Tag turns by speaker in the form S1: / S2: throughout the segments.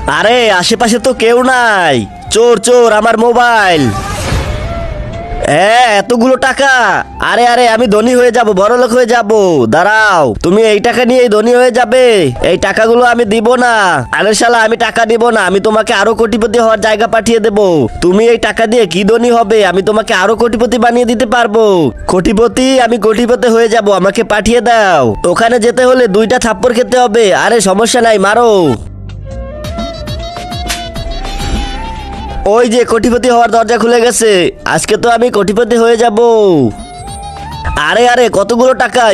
S1: আরে আশেপাশে তো কেউ নাই। চোর চোর, আমার মোবাইল। হ্যাঁ, এতগুলো টাকা। আরে আরে, আমি ধনী হয়ে যাব, বড় লোক হয়ে যাব। দাঁড়াও, তুমি এই টাকা নিয়ে ধনী হয়ে যাবে। এই টাকাগুলো আমি দিব না। আরে শালা, আমি টাকা দিব না, আমি তোমাকে আরো কোটিপতি হওয়ার জায়গা পাঠিয়ে দেব। তুমি এই টাকা দিয়ে কি ধনী হবে, আমি তোমাকে আরো কোটিপতি বানিয়ে দিতে পারবো। কোটিপতি, আমি কোটিপতি হয়ে যাব, আমাকে পাঠিয়ে দাও। ওখানে যেতে হলে 2টা থাপ্পড় খেতে হবে। আরে সমস্যা নাই, মারো। ওই যে কোটিপতি হওয়ার দরজা খুলে গেছে। আজকে তো আমি কোটিপতি হয়ে যাব। আরে আরে, কতগুলো টাকা!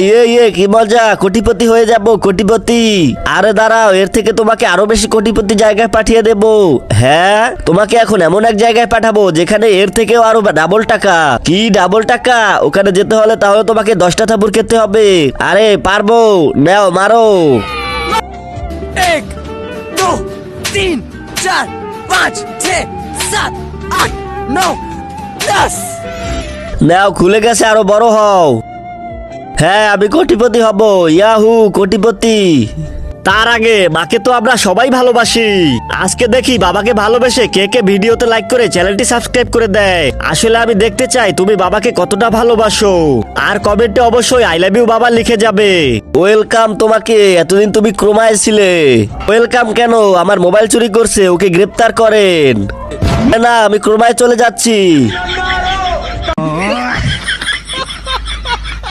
S1: কি মজা, কোটিপতি হয়ে যাব, কোটিপতি। আরে দাঁড়াও, এর থেকে তোমাকে আরো বেশি কোটিপতি জায়গায় পাঠিয়ে দেব। হ্যাঁ, তোমাকে এখন এমন এক জায়গায় পাঠাবো যেখানে এর থেকেও আরো ডাবল টাকা। কি ডাবল টাকা? ওখানে যেতে হলে তাহলে তোমাকে 10টা থাপ্পড় খেতে হবে। আরে পারবো, নাও মারো।
S2: 1 2 3 4 5 6 7 8 9 10।
S1: নাও, খুলে গেছে, আরো বড় হও। হ্যাঁ, আমি কোটিপতি হব। ইয়াহু, কোটিপতি। তার আগে মাকে তো আমরা সবাই ভালোবাসি। আজকে দেখি বাবাকে ভালোবেসে কে কে ভিডিওতে লাইক করে চ্যানেলটি সাবস্ক্রাইব করে দেয়। আসলে আমি দেখতে চাই তুমি বাবাকে কতটা ভালোবাসো। আর কমেন্টে অবশ্যই আই লাভ ইউ বাবা লিখে যাবে। ওয়েলকাম তোমাকে। এতদিন তুমি ক্রোমায় ছিলে। ওয়েলকাম কেন? আমার মোবাইল চুরি করছে, ওকে গ্রেপ্তার করেন। না, আমি ক্রোমায় চলে যাচ্ছি।